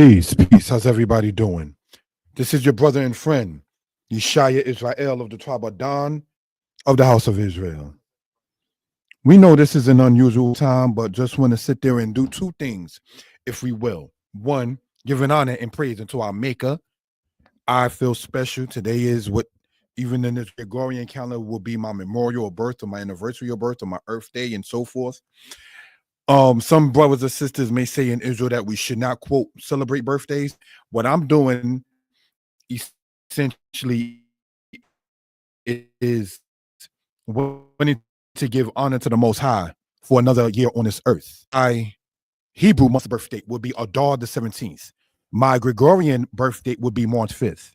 Peace, peace. How's everybody doing? This is your brother and friend, Yeshaya Israel of the tribe of Dan of the house of Israel. We know this is an unusual time, but just want to sit there and do two things, if we will. One, giving honor and praise unto our Maker. I feel special. Today is what, even in this Gregorian calendar, will be my memorial of birth or my anniversary of birth or my Earth Day and so forth. Some brothers and sisters may say in Israel that we should not quote celebrate birthdays. What I'm doing essentially is wanting to give honor to the Most High for another year on this earth. My Hebrew month birth date would be Adar the 17th. My Gregorian birth date would be March 5th.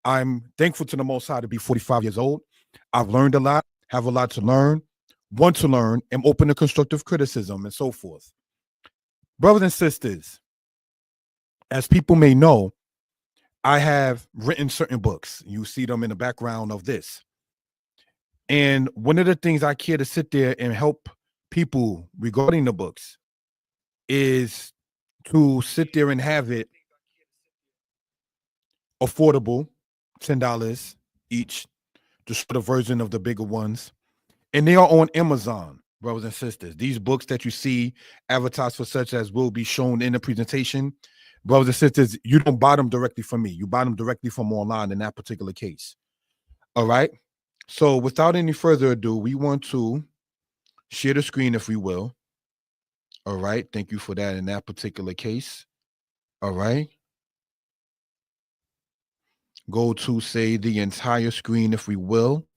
I'm thankful to the Most High to be 45 years old. I've learned a lot, have a lot to learn, want to learn, am open to constructive criticism and so forth. Brothers and sisters, as people may know, I have written certain books. You see them in the background of this. And one of the things I care to sit there and help people regarding the books is to sit there and have it affordable, $10 each, the shorter version of the bigger ones. And they are on Amazon, brothers and sisters. These books that you see advertised for such as will be shown in the presentation, brothers and sisters, you don't buy them directly from me. You buy them directly from online in that particular case. All right. So without any further ado, we want to share the screen, if we will. All right. Thank you for that in that particular case. All right. Go to say the entire screen, if we will.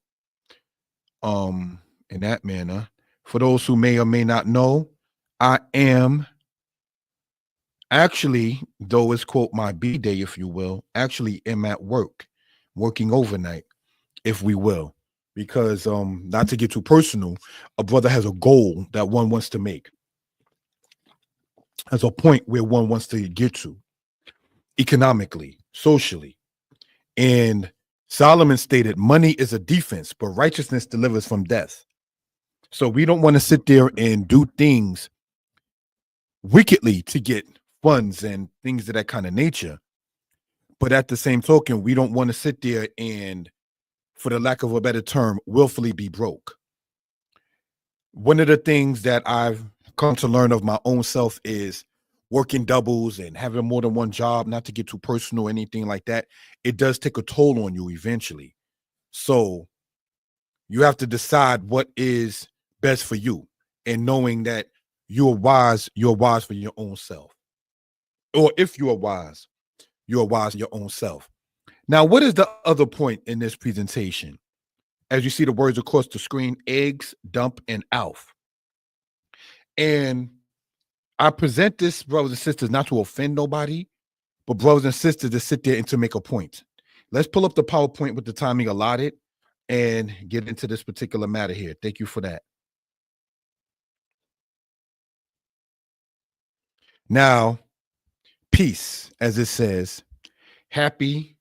In that manner. For those who may or may not know, I am actually, though it's quote my B day, if you will, actually am at work, working overnight, if we will. Because not to get too personal, a brother has a goal that one wants to make, has a point where one wants to get to economically, socially. And Solomon stated, money is a defense, but righteousness delivers from death. So we don't want to sit there and do things wickedly to get funds and things of that kind of nature. But at the same token, we don't want to sit there and, for the lack of a better term, willfully be broke. One of the things that I've come to learn of my own self is working doubles and having more than one job, not to get too personal or anything like that. It does take a toll on you eventually. So you have to decide what is best for you, and knowing that you're wise for your own self. Or if you are wise in your own self. Now, what is the other point in this presentation? As you see the words across the screen, eggs, dump, and alf. And I present this, brothers and sisters, not to offend nobody, but brothers and sisters to sit there and to make a point. Let's pull up the PowerPoint with the timing allotted and get into this particular matter here. Thank you for that. Now, peace, as it says, happy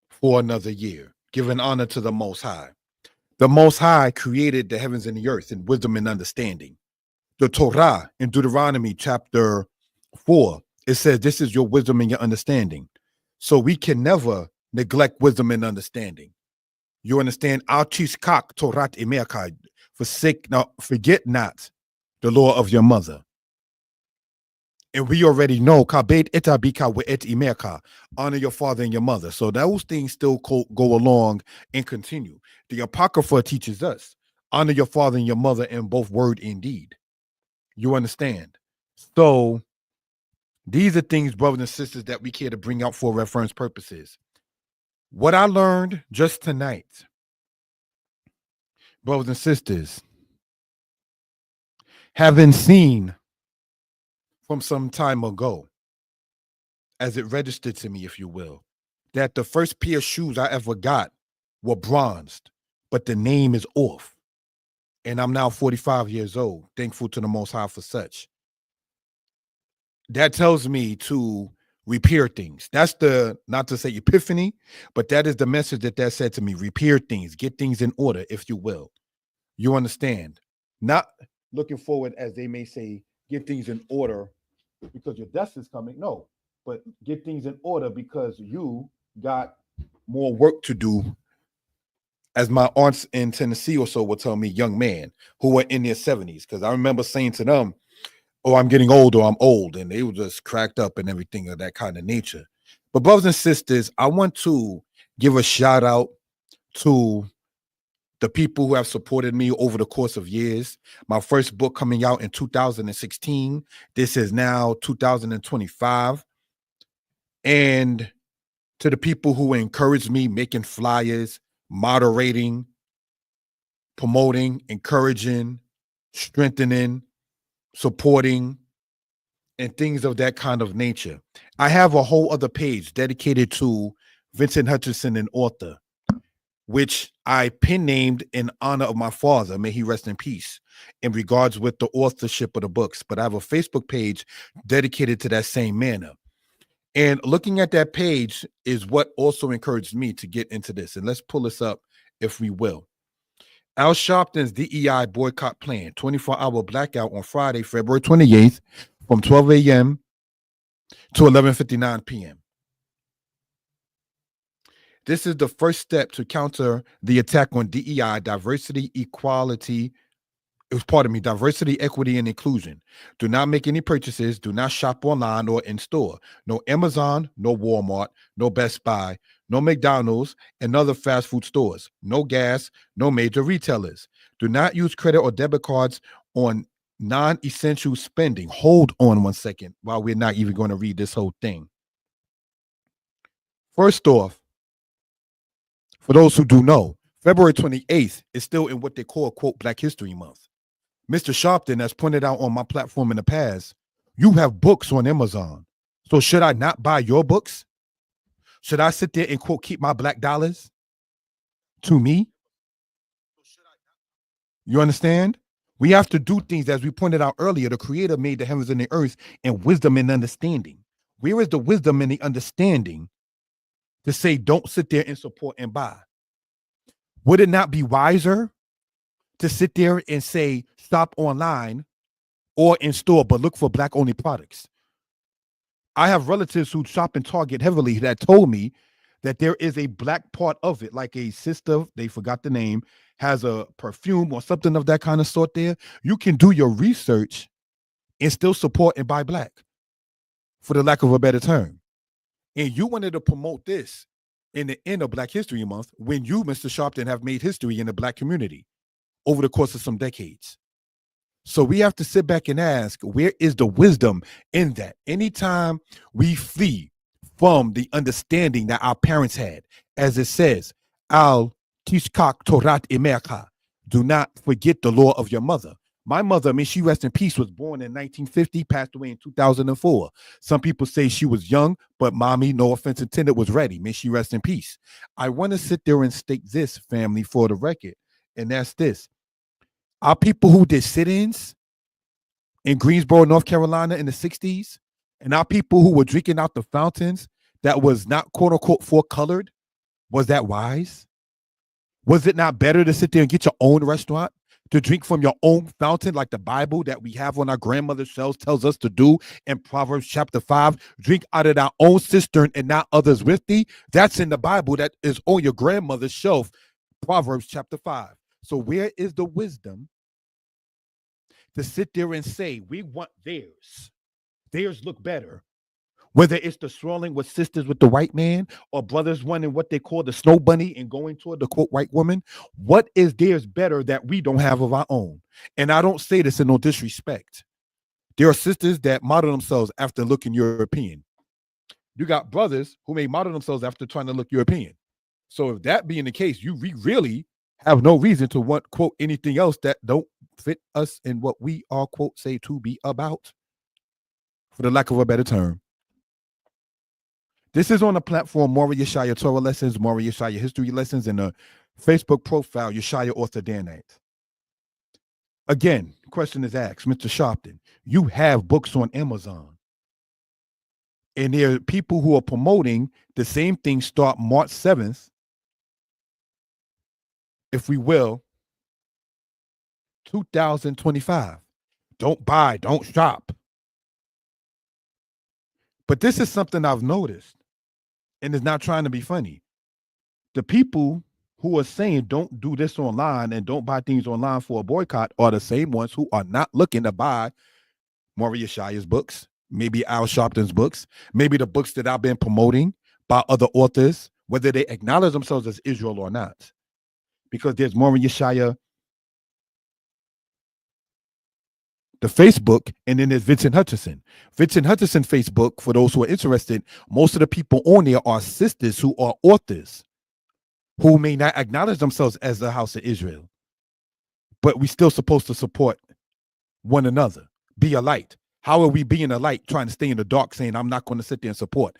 for another year, giving honor to the Most High. The Most High created the heavens and the earth in wisdom and understanding. The Torah in Deuteronomy chapter 4, it says, this is your wisdom and your understanding. So we can never neglect wisdom and understanding. You understand? Al-Tishkak Torat Emerkai, forget not the law of your mother. And we already know, Kabet etabika we et imerka, honor your father and your mother. So those things still go along and continue. The Apocrypha teaches us, honor your father and your mother in both word and deed. You understand? So these are things, brothers and sisters, that we care to bring out for reference purposes. What I learned just tonight, brothers and sisters, having seen from some time ago, as it registered to me, if you will, that the first pair of shoes I ever got were bronzed, but the name is off. And I'm now 45 years old, thankful to the Most High for such. That tells me to repair things. That's the, not to say epiphany, but that is the message that said to me, repair things, get things in order, if you will. You understand? Not looking forward, as they may say, get things in order because your death is coming. No, but get things in order because you got more work to do. As my aunts in Tennessee or so would tell me, young man who were in their 70s. Because I remember saying to them, oh, I'm getting old or I'm old. And they were just cracked up and everything of that kind of nature. But brothers and sisters, I want to give a shout out to the people who have supported me over the course of years. My first book coming out in 2016. This is now 2025. And to the people who encouraged me, making flyers, moderating, promoting, encouraging, strengthening, supporting, and things of that kind of nature. I have a whole other page dedicated to Vincent Hutchinson, an author, which I pen named in honor of my father, may he rest in peace, in regards with the authorship of the books. But I have a Facebook page dedicated to that same manner. And looking at that page is what also encouraged me to get into this. And let's pull this up, if we will. Al Sharpton's DEI boycott plan, 24-hour blackout on Friday, February 28th, from 12 a.m. to 11:59 p.m. This is the first step to counter the attack on DEI, diversity, diversity, equity, and inclusion. Do not make any purchases. Do not shop online or in store. No Amazon, no Walmart, no Best Buy, no McDonald's and other fast food stores. No gas, no major retailers. Do not use credit or debit cards on non-essential spending. Hold on one second while we're not even going to read this whole thing. First off, for those who do know, February 28th is still in what they call, quote, Black History Month. Mr. Sharpton, as pointed out on my platform in the past, you have books on Amazon. So should I not buy your books? Should I sit there and, quote, keep my black dollars to me? You understand? We have to do things, as we pointed out earlier. The Creator made the heavens and the earth in wisdom and understanding. Where is the wisdom and the understanding to say don't sit there and support and buy? Would it not be wiser to sit there and say stop online or in store, but look for black only products? I have relatives who shop in Target heavily that told me that there is a black part of it, like a sister, they forgot the name, has a perfume or something of that kind of sort there. You can do your research and still support and buy black, for the lack of a better term. And you wanted to promote this in the end of Black History Month when you, Mr. Sharpton, have made history in the black community over the course of some decades. So we have to sit back and ask, where is the wisdom in that? Anytime we flee from the understanding that our parents had, as it says, Al Tishkak Torat Emerka, do not forget the law of your mother. My mother, may she rest in peace, was born in 1950, passed away in 2004. Some people say she was young, but mommy, no offense intended, was ready. May she rest in peace. I want to sit there and state this, family, for the record, and that's this. Our people who did sit-ins in Greensboro, North Carolina in the 60s, and our people who were drinking out the fountains that was not quote unquote four-colored, was that wise? Was it not better to sit there and get your own restaurant, to drink from your own fountain like the Bible that we have on our grandmother's shelves tells us to do in Proverbs chapter 5? Drink out of thy own cistern and not others with thee. That's in the Bible that is on your grandmother's shelf, Proverbs chapter 5. So where is the wisdom to sit there and say, we want theirs? Theirs look better. Whether it's the strolling with sisters with the white man or brothers wanting what they call the snow bunny and going toward the quote white woman, what is theirs better that we don't have of our own? And I don't say this in no disrespect. There are sisters that model themselves after looking European. You got brothers who may model themselves after trying to look European. So if that being the case, you really have no reason to want, quote, anything else that don't fit us in what we are, quote, say to be about, for the lack of a better term. This is on the platform Maury Yeshaya Torah Lessons, Maury Yeshaya History Lessons, and the Facebook profile Yeshaya Author Danite. Again, question is asked, Mr. Sharpton, you have books on Amazon. And there are people who are promoting the same thing start March 7th, if we will, 2025. Don't buy, don't shop. But this is something I've noticed, and it's not trying to be funny. The people who are saying don't do this online and don't buy things online for a boycott are the same ones who are not looking to buy Maria Shire's books, maybe Al Sharpton's books, maybe the books that I've been promoting by other authors, whether they acknowledge themselves as Israel or not. Because there's Maria Shire, the Facebook, and then there's Vincent Hutchinson. Vincent Hutchinson Facebook, for those who are interested, most of the people on there are sisters who are authors who may not acknowledge themselves as the house of Israel. But we still supposed to support one another, be a light. How are we being a light, trying to stay in the dark, saying, I'm not going to sit there and support?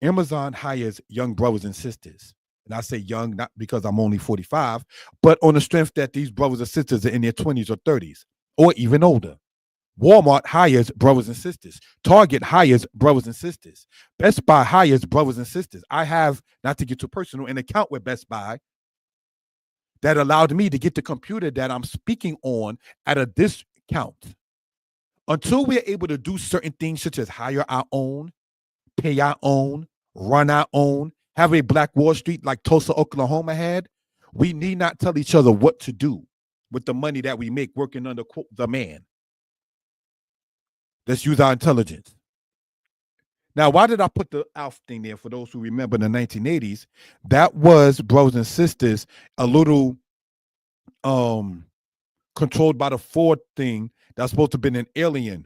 Amazon hires young brothers and sisters. And I say young, not because I'm only 45, but on the strength that these brothers and sisters are in their 20s or 30s, or even older. Walmart hires brothers and sisters. Target hires brothers and sisters. Best Buy hires brothers and sisters. I have, not to get too personal, an account with Best Buy that allowed me to get the computer that I'm speaking on at a discount. Until we're able to do certain things such as hire our own, pay our own, run our own, have a Black Wall Street like Tulsa, Oklahoma had, we need not tell each other what to do with the money that we make working under, quote, the man. Let's use our intelligence. Now, why did I put the ALF thing there for those who remember the 1980s? That was, brothers and sisters, a little controlled by the Ford thing that's supposed to have been an alien.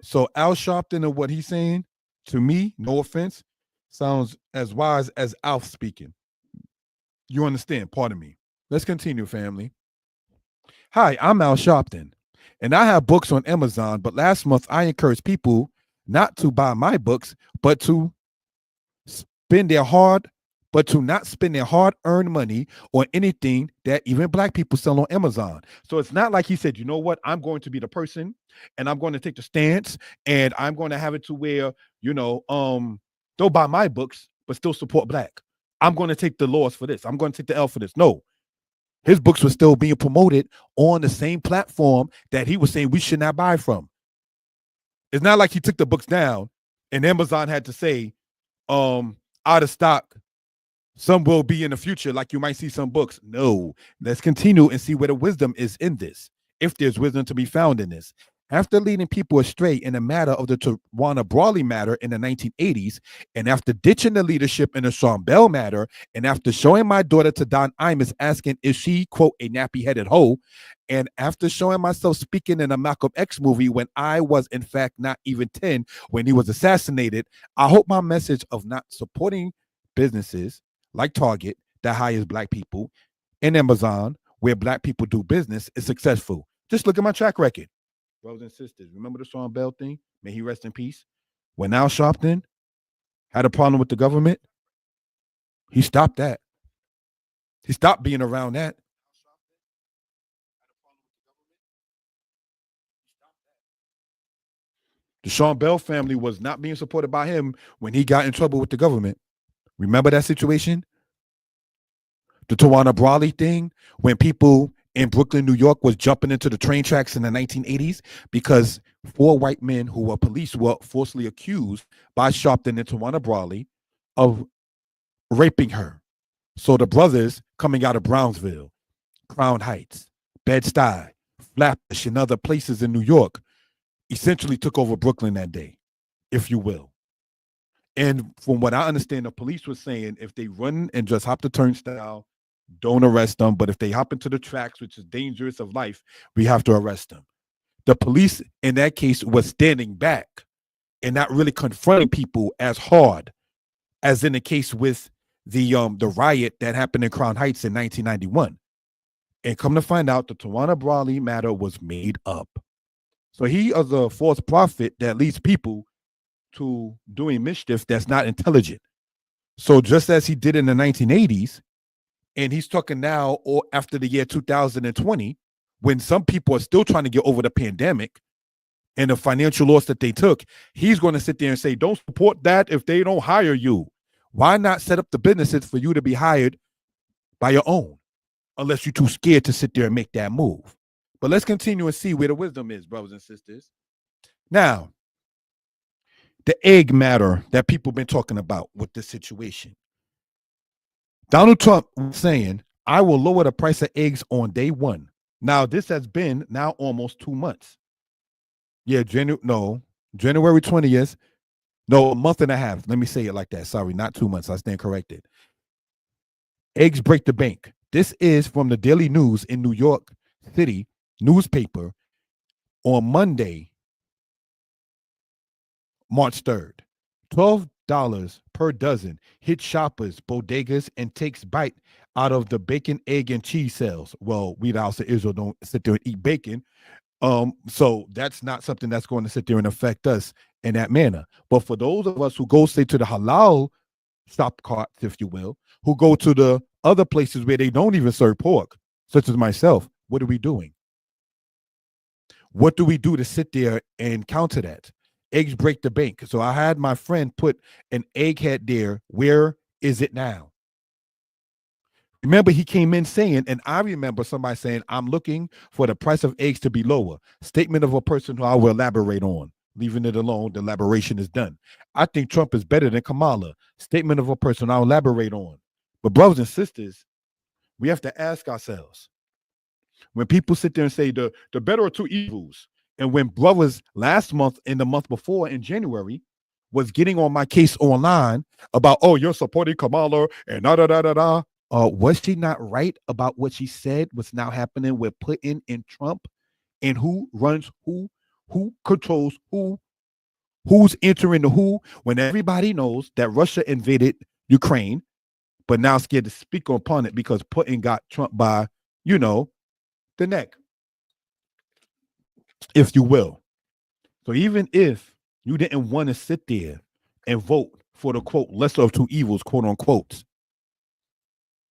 So Al Sharpton and what he's saying, to me, no offense, sounds as wise as Alf speaking. You understand? Pardon me. Let's continue, family. Hi, I'm Al Sharpton, and I have books on Amazon, but last month I encouraged people not to buy my books, but to not spend their hard-earned money on anything that even Black people sell on Amazon. So it's not like he said, you know what, I'm going to be the person and I'm going to take the stance and I'm going to have it to where, don't buy my books, but still support Black. I'm going to take the loss for this. I'm going to take the L for this. No. His books were still being promoted on the same platform that he was saying we should not buy from. It's not like he took the books down and Amazon had to say, out of stock. Some will be in the future, like you might see some books. No, let's continue and see where the wisdom is in this, if there's wisdom to be found in this. After leading people astray in the matter of the Tawana Brawley matter in the 1980s, and after ditching the leadership in the Sean Bell matter, and after showing my daughter to Don Imus asking is she, quote, a nappy-headed hoe, and after showing myself speaking in a Malcolm X movie when I was, in fact, not even 10 when he was assassinated, I hope my message of not supporting businesses like Target that hires Black people and Amazon where Black people do business is successful. Just look at my track record. Brothers and sisters, remember the Sean Bell thing? May he rest in peace. When Al Sharpton had a problem with the government, he stopped that. He stopped being around that. The Sean Bell family was not being supported by him when he got in trouble with the government. Remember that situation? The Tawana Brawley thing, when people in Brooklyn, New York was jumping into the train tracks in the 1980s because 4 white men who were police were falsely accused by Sharpton and Tawana Brawley of raping her. So the brothers coming out of Brownsville, Crown Heights, Bed-Stuy, Flatbush, and other places in New York essentially took over Brooklyn that day, if you will. And from what I understand, the police was saying if they run and just hop the turnstile, don't arrest them. But if they hop into the tracks, which is dangerous of life, we have to arrest them. The police in that case was standing back and not really confronting people as hard as in the case with the riot that happened in Crown Heights in 1991. And come to find out, the Tawana Brawley matter was made up. So he is a false prophet that leads people to doing mischief that's not intelligent. So just as he did in the 1980s, and he's talking now or after the year 2020, when some people are still trying to get over the pandemic and the financial loss that they took, he's going to sit there and say, don't support that if they don't hire you. Why not set up the businesses for you to be hired by your own, unless you're too scared to sit there and make that move? But let's continue and see where the wisdom is, brothers and sisters. Now, the egg matter that people been talking about with this situation. Donald Trump was saying, I will lower the price of eggs on day one. Now, this has been now almost 2 months. Yeah, January 20th. No, a month and a half. Let me say it like that. Sorry, not 2 months. I stand corrected. Eggs break the bank. This is from the Daily News in New York City newspaper on Monday, March 3rd. $12 per dozen hit shoppers, bodegas, and takes bite out of the bacon, egg, and cheese sales. Well, we the house of Israel don't sit there and eat bacon. So that's not something that's going to sit there and affect us in that manner. But for those of us who go, say, to the halal shop carts, if you will, who go to the other places where they don't even serve pork, such as myself, what are we doing? What do we do to sit there and counter that? Eggs break the bank. So I had my friend put an egghead there. Where is it now? Remember, he came in saying, and I remember somebody saying, I'm looking for the price of eggs to be lower. Statement of a person who I will elaborate on. Leaving it alone, the elaboration is done. I think Trump is better than Kamala. Statement of a person I'll elaborate on. But brothers and sisters, we have to ask ourselves, when people sit there and say the better of two evils, and when brothers last month and the month before in January was getting on my case online about, oh, you're supporting Kamala and da da da da da. Was she not right about what she said was now happening with Putin and Trump, and who runs who controls who's entering the who, when everybody knows that Russia invaded Ukraine, but now scared to speak upon it because Putin got Trump by, the neck, if you will. So even if you didn't want to sit there and vote for the quote lesser of two evils, quote unquote,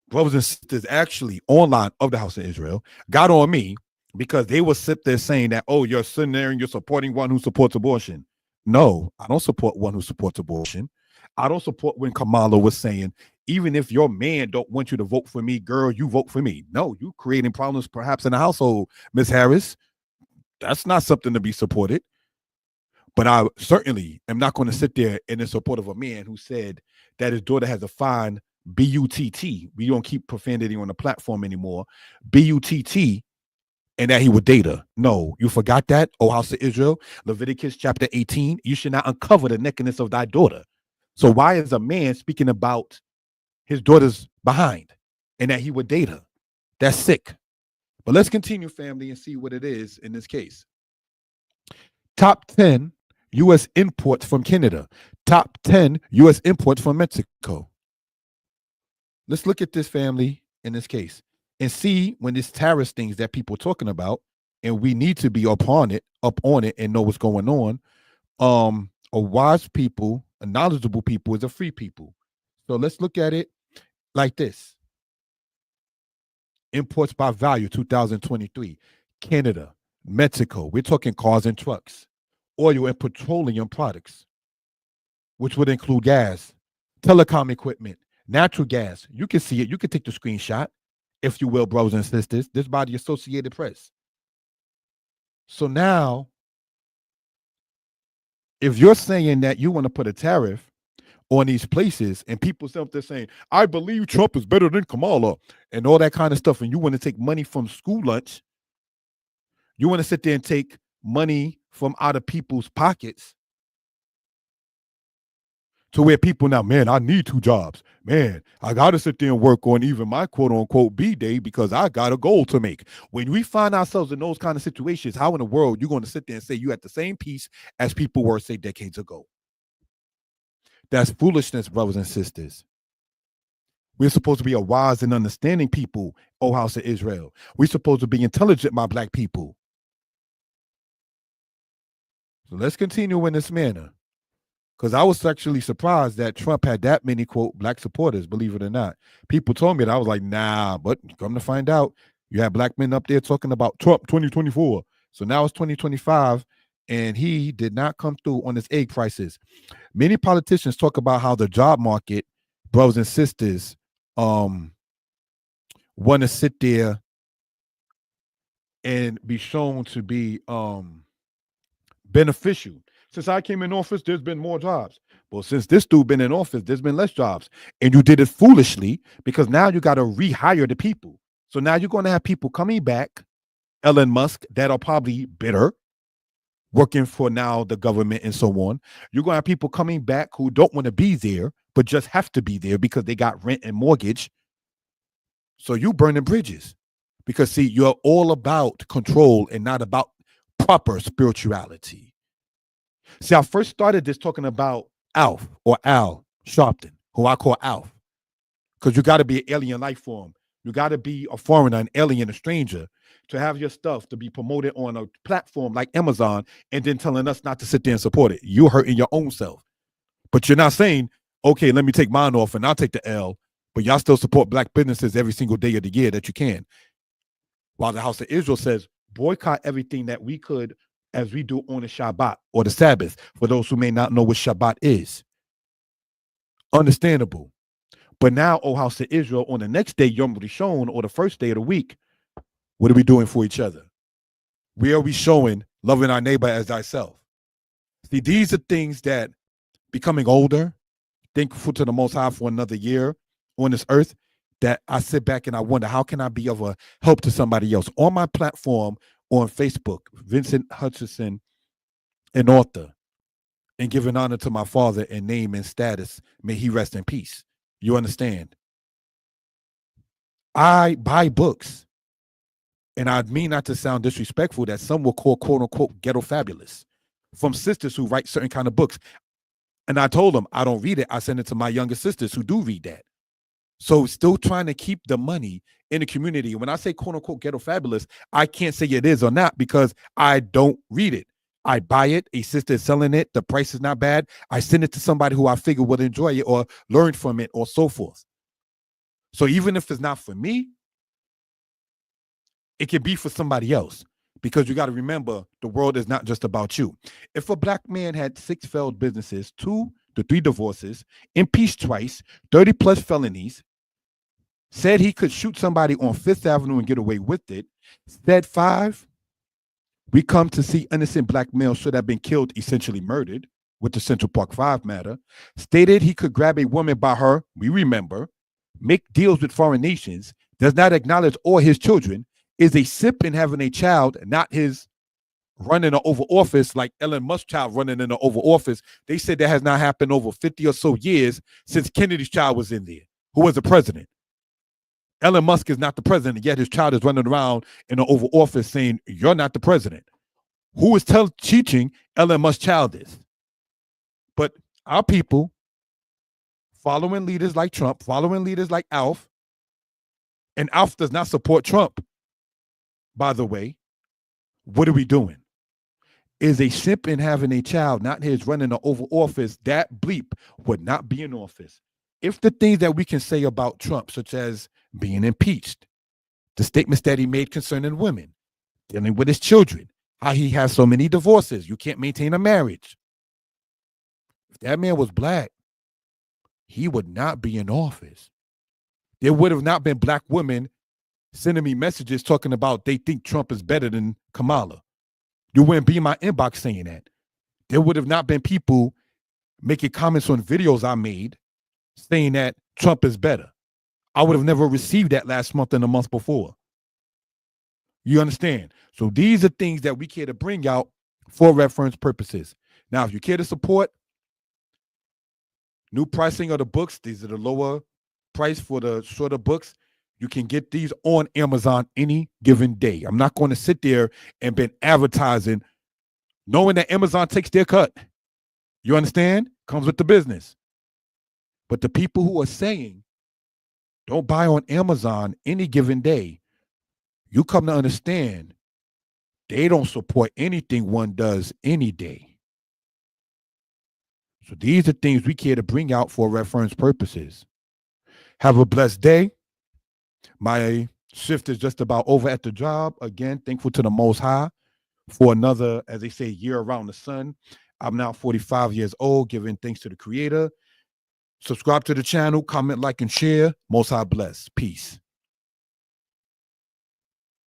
brothers and sisters actually online of the house of Israel got on me because they would sit there saying that, oh, you're sitting there and you're supporting one who supports abortion. No, I don't support one who supports abortion. I don't support when Kamala was saying, even if your man don't want you to vote for me, girl, you vote for me. No, you creating problems perhaps in the household, Miss Harris. That's not something to be supported. But I certainly am not going to sit there in support of a man who said that his daughter has a fine BUTT. We don't keep profanity on the platform anymore. BUTT, and that he would date her. No, you forgot that, O house of Israel. Leviticus chapter 18, you should not uncover the nakedness of thy daughter. So why is a man speaking about his daughter's behind and that he would date her? That's sick. But let's continue, family, and see what it is in this case. Top 10 U.S. imports from Canada. Top 10 U.S. imports from Mexico. Let's look at this, family, in this case, and see when this tariff things that people are talking about, and we need to be up on it, and know what's going on. A wise people, a knowledgeable people is a free people. So let's look at it like this. Imports by value 2023. Canada, Mexico. We're talking cars and trucks, oil and petroleum products, which would include gas, telecom equipment, natural gas. You can see it. You can take the screenshot, if you will, brothers and sisters. This by the Associated Press. So now, if you're saying that you want to put a tariff on these places and people sit there saying, I believe Trump is better than Kamala and all that kind of stuff, and you want to take money from school lunch, you want to sit there and take money from out of people's pockets to where people now, man, I need 2 jobs. Man, I got to sit there and work on even my quote unquote B day because I got a goal to make. When we find ourselves in those kind of situations, how in the world you going to sit there and say you at the same peace as people were, say, decades ago? That's foolishness, brothers and sisters. We're supposed to be a wise and understanding people, O house of Israel. We're supposed to be intelligent, my black people. So let's continue in this manner. Because I was actually surprised that Trump had that many, quote, black supporters, believe it or not. People told me that. I was like, nah, but come to find out, you have black men up there talking about Trump 2024. So now it's 2025, and he did not come through on his egg prices. Many politicians talk about how the job market, brothers and sisters, want to sit there and be shown to be beneficial. Since I came in office, there's been more jobs. Well, since this dude been in office, there's been less jobs. And you did it foolishly because now you got to rehire the people. So now you're going to have people coming back, Elon Musk, that are probably bitter, working for now the government and so on. You're going to have people coming back who don't want to be there, but just have to be there because they got rent and mortgage. So you burning bridges because, see, you're all about control and not about proper spirituality. See, I first started this talking about Alf or Al Sharpton, who I call Alf, because you got to be an alien life form. You got to be a foreigner, an alien, a stranger, to have your stuff to be promoted on a platform like Amazon and then telling us not to sit there and support it. You're hurting your own self. But you're not saying, okay, let me take mine off and I'll take the L, but y'all still support black businesses every single day of the year that you can. While the House of Israel says, boycott everything that we could as we do on the Shabbat or the Sabbath, for those who may not know what Shabbat is. Understandable. But now, O House of Israel, on the next day, Yom Rishon, or the first day of the week, what are we doing for each other? Where are we showing loving our neighbor as thyself? See, these are things that becoming older, thankful to the Most High for another year on this earth, that I sit back and I wonder, how can I be of a help to somebody else? On my platform on Facebook, Vincent Hutchinson, an author, and giving honor to my father in name and status, may he rest in peace. You understand? I buy books, and I mean not to sound disrespectful, that some will call quote unquote ghetto fabulous, from sisters who write certain kind of books. And I told them I don't read it. I send it to my younger sisters who do read that. So still trying to keep the money in the community. When I say quote unquote ghetto fabulous, I can't say it is or not because I don't read it. I buy it. A sister is selling it. The price is not bad. I send it to somebody who I figure will enjoy it or learn from it or so forth. So even if it's not for me, it can be for somebody else, because you got to remember, the world is not just about you. If a black man had 6 failed businesses, 2 to 3 divorces, impeached twice, 30 plus felonies, said he could shoot somebody on 5th Avenue and get away with it, said 5, we come to see innocent black males should have been killed, essentially murdered, with the Central Park 5 matter, stated he could grab a woman by her, we remember, make deals with foreign nations, does not acknowledge all his children, is a sip in having a child, not his running an Oval Office like Elon Musk's child running in the Oval Office. They said that has not happened over 50 or so years since Kennedy's child was in there, who was the president. Elon Musk is not the president, yet his child is running around in the Oval Office saying, you're not the president. Who is teaching Elon Musk's child this? But our people, following leaders like Trump, following leaders like Alf, and Alf does not support Trump, by the way, what are we doing? Is a simp in having a child, not his running the Oval Office, that bleep would not be in office. If the things that we can say about Trump, such as being impeached, the statements that he made concerning women, dealing with his children, how he has so many divorces, you can't maintain a marriage. If that man was black, he would not be in office. There would have not been black women sending me messages talking about they think Trump is better than Kamala. You wouldn't be in my inbox saying that. There would have not been people making comments on videos I made saying that Trump is better. I would have never received that last month and the month before. You understand? So these are things that we care to bring out for reference purposes. Now, if you care to support new pricing of the books, these are the lower price for the shorter books. You can get these on Amazon any given day. I'm not going to sit there and been advertising knowing that Amazon takes their cut. You understand? Comes with the business. But the people who are saying don't buy on Amazon any given day, you come to understand they don't support anything one does any day. So these are things we care to bring out for reference purposes. Have a blessed day. My shift is just about over at the job. Again, thankful to the Most High for another, as they say, year around the sun. I'm now 45 years old, giving thanks to the Creator. Subscribe to the channel, comment, like, and share. Most High bless. Peace.